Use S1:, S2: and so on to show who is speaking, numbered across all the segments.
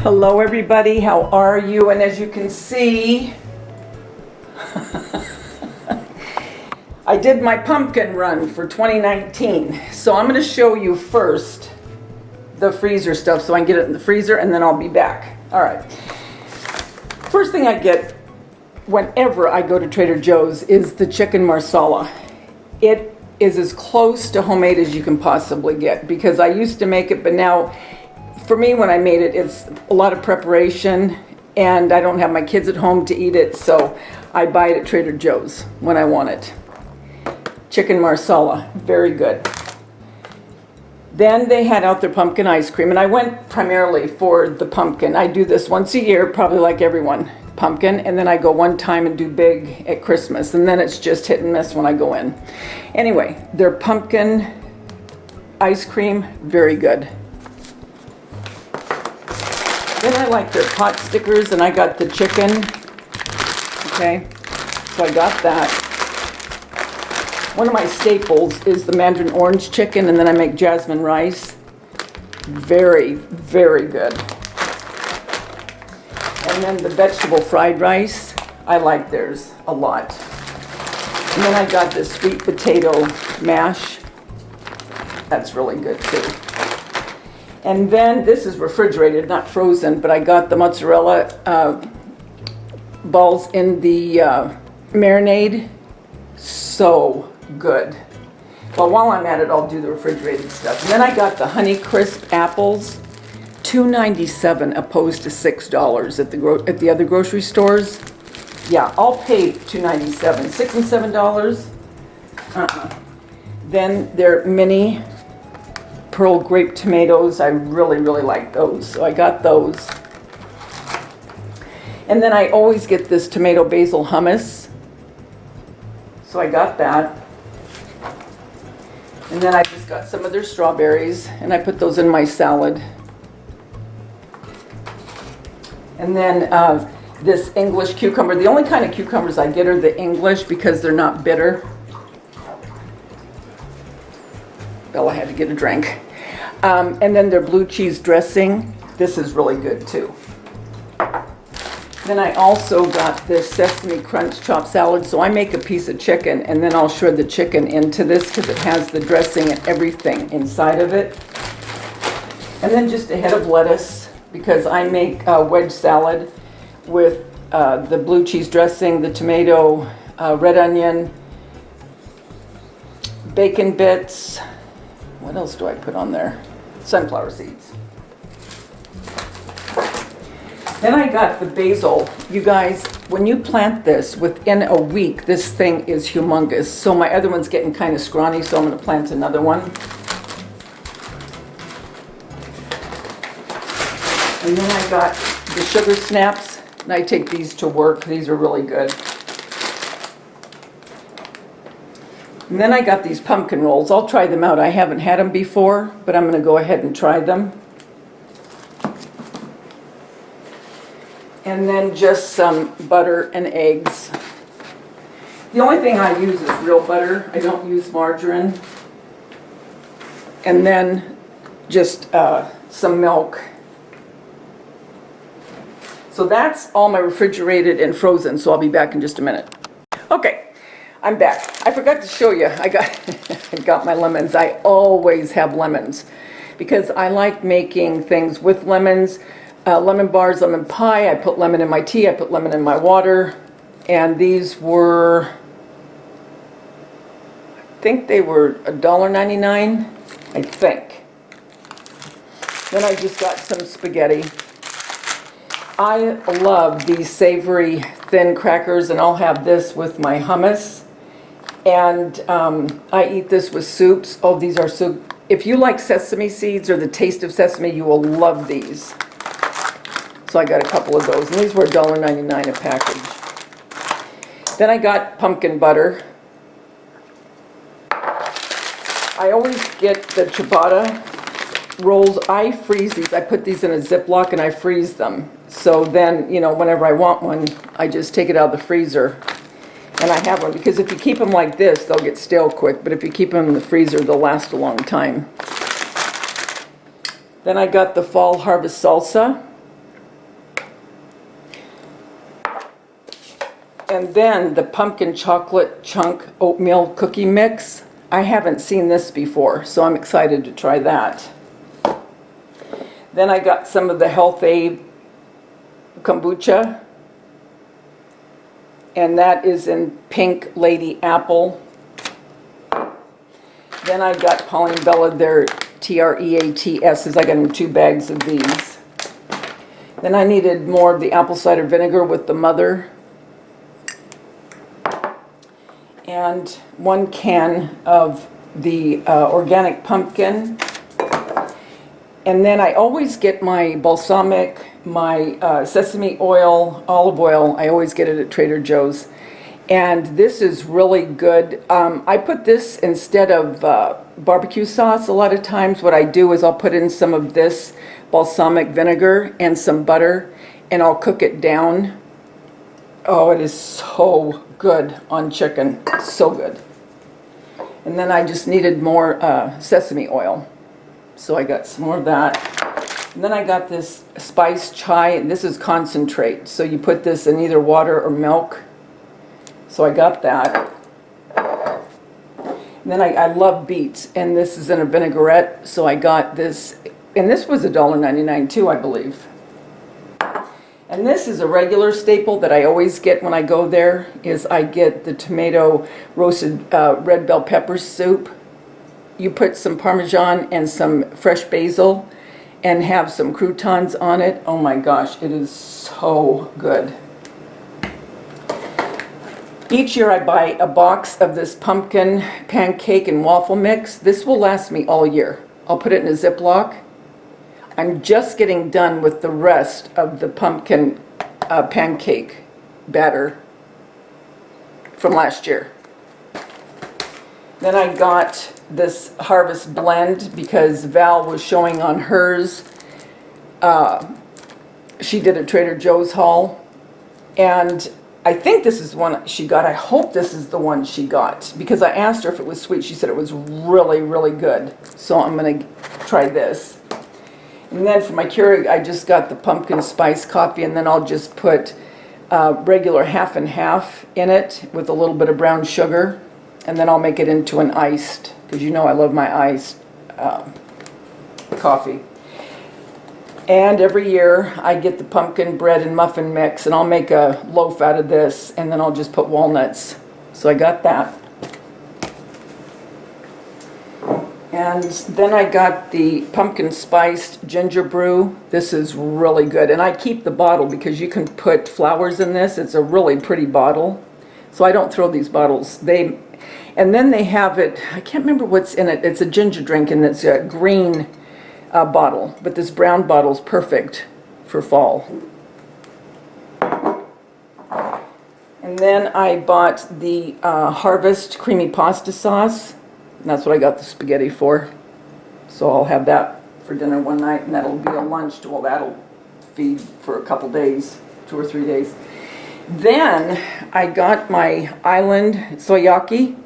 S1: Hello everybody, how are you? And as you can see, I did my pumpkin run for 2019. So I'm going to show you first the freezer stuff so I can get it in the freezer and then I'll be back. All right. First thing I get whenever I go to Trader Joe's is the chicken marsala. It is as close to homemade as you can possibly get because I used to make it, but now for me when I made it, it's a lot of preparation and I don't have my kids at home to eat it, so I buy it at Trader Joe's when I want it. Chicken marsala, very good. Then they had out their pumpkin ice cream, and I went primarily for the pumpkin. I do this once a year, probably like everyone, pumpkin, and then I go one time and do big at Christmas, and then it's just hit and miss when I go in. Anyway, their pumpkin ice cream, very good. Then I like their pot stickers, and I got the chicken. Okay, so I got that. One of my staples is the mandarin orange chicken, and then I make jasmine rice. Very, very good. And then the vegetable fried rice, I like theirs a lot. And then I got this sweet potato mash. That's really good too. And then this is refrigerated, not frozen, but I got the mozzarella balls in the marinade. So good. Well, while I'm at it, I'll do the refrigerated stuff. And then I got the Honey Crisp apples, $2.97 opposed to $6 at the other grocery stores. Yeah, I'll pay $2.97. $6 and $7. Then their mini pearl grape tomatoes. I really, really like those, so I got those. And then I always get this tomato basil hummus. So I got that. And then I just got some of their strawberries and I put those in my salad. And then this English cucumber. The only kind of cucumbers I get are the English because they're not bitter. Bella had to get a drink. And then their blue cheese dressing. This is really good too. Then I also got this Sesame Crunch chopped salad. So I make a piece of chicken and then I'll shred the chicken into this because it has the dressing and everything inside of it. And then just a head of lettuce because I make a wedge salad with the blue cheese dressing, the tomato, red onion, bacon bits. What else do I put on there? Sunflower seeds. Then I got the basil. You guys, when you plant this, within a week, this thing is humongous. So my other one's getting kind of scrawny, so I'm going to plant another one. And then I got the sugar snaps, and I take these to work. These are really good. And then I got these pumpkin rolls. I'll try them out. I haven't had them before, but I'm going to go ahead and try them. And then just some butter and eggs. The only thing I use is real butter. I don't use margarine. And then just some milk. So that's all my refrigerated and frozen, so I'll be back in just a minute. Okay, I'm back. I forgot to show you. I got my lemons. I always have lemons because I like making things with lemons. Lemon bars, lemon pie. I put lemon in my tea. I put lemon in my water. And these were, I think they were $1.99, I think. Then I just got some spaghetti. I love these savory thin crackers, and I'll have this with my hummus. And I eat this with soups. Oh, these are soup. If you like sesame seeds or the taste of sesame, you will love these. So I got a couple of those, and these were $1.99 a package. Then I got pumpkin butter. I always get the ciabatta rolls. I freeze these. I put these in a Ziploc and I freeze them. So then, you know, whenever I want one, I just take it out of the freezer and I have one. Because if you keep them like this, they'll get stale quick. But if you keep them in the freezer, they'll last a long time. Then I got the fall harvest salsa. And then the pumpkin chocolate chunk oatmeal cookie mix. I haven't seen this before, so I'm excited to try that. Then I got some of the Health Aid kombucha, and that is in Pink Lady Apple. Then I got Pauline Bella, their TREATS's. I got in 2 bags of these. Then I needed more of the apple cider vinegar with the mother. And 1 can of the organic pumpkin. And then I always get my balsamic, my sesame oil, olive oil. I always get it at Trader Joe's. And this is really good. I put this instead of barbecue sauce. A lot of times what I do is I'll put in some of this balsamic vinegar and some butter, and I'll cook it down. Oh, it is so good on chicken. So good. And then I just needed more sesame oil. So I got some more of that. And then I got this spiced chai, and this is concentrate. So you put this in either water or milk. So I got that. And then I love beets, and this is in a vinaigrette. So I got this, and this was $1.99 too, I believe. And this is a regular staple that I always get when I go there, is I get the tomato roasted red bell pepper soup. You put some Parmesan and some fresh basil and have some croutons on it. Oh my gosh, it is so good. Each year I buy a box of this pumpkin pancake and waffle mix. This will last me all year. I'll put it in a Ziploc. I'm just getting done with the rest of the pumpkin pancake batter from last year. Then I got this Harvest Blend because Val was showing on hers. She did a Trader Joe's haul, and I think this is one she got. I hope this is the one she got, because I asked her if it was sweet. She said it was really, really good. So I'm going to try this. And then for my Keurig, I just got the pumpkin spice coffee, and then I'll just put regular half and half in it with a little bit of brown sugar. And then I'll make it into an iced, because you know I love my iced coffee. And every year I get the pumpkin bread and muffin mix, and I'll make a loaf out of this, and then I'll just put walnuts. So I got that. And then I got the pumpkin spiced ginger brew. This is really good. And I keep the bottle because you can put flowers in this. It's a really pretty bottle. So I don't throw these bottles. And then they have it, I can't remember what's in it. It's a ginger drink, and it's a green bottle. But this brown bottle is perfect for fall. And then I bought the Harvest creamy pasta sauce. And that's what I got the spaghetti for. So I'll have that for dinner one night, and that'll be a lunch. Well, that'll feed for a couple days, 2 or 3 days. Then I got my Island soyaki.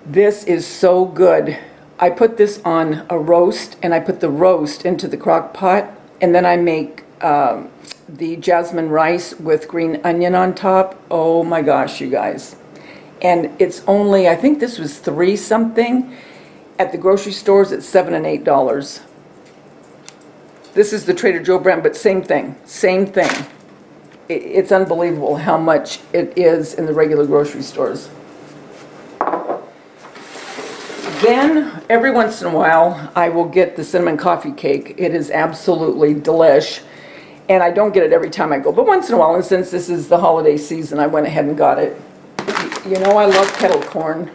S1: This is so good. I put this on a roast, and I put the roast into the crock pot, and then I make the jasmine rice with green onion on top. Oh my gosh, you guys. And it's only, I think this was $3 something. At the grocery stores, it's $7 and $8. This is the Trader Joe brand, but same thing. Same thing. It's unbelievable how much it is in the regular grocery stores. Then, every once in a while, I will get the cinnamon coffee cake. It is absolutely delish. And I don't get it every time I go, but once in a while, and since this is the holiday season, I went ahead and got it. You know I love kettle corn,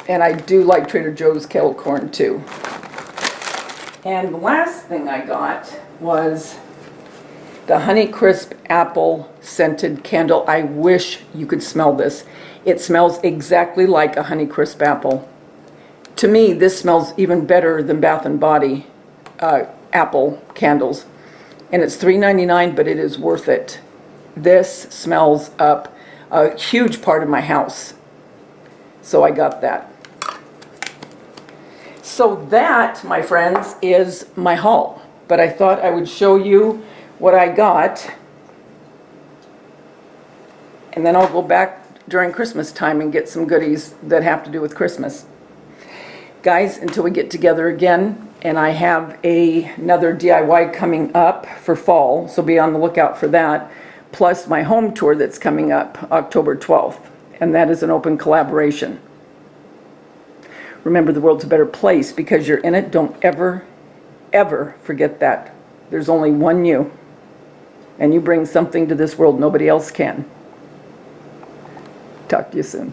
S1: and I do like Trader Joe's kettle corn too. And the last thing I got was the Honey Crisp Apple Scented Candle. I wish you could smell this. It smells exactly like a Honey Crisp apple. To me, this smells even better than Bath & Body apple candles. And it's $3.99, but it is worth it. This smells up a huge part of my house. So I got that. So that, my friends, is my haul. But I thought I would show you what I got. And then I'll go back during Christmas time and get some goodies that have to do with Christmas. Guys, until we get together again, and I have another DIY coming up for fall, so be on the lookout for that, plus my home tour that's coming up October 12th, and that is an open collaboration. Remember, the world's a better place because you're in it. Don't ever, ever forget that. There's only one you, and you bring something to this world nobody else can. Talk to you soon.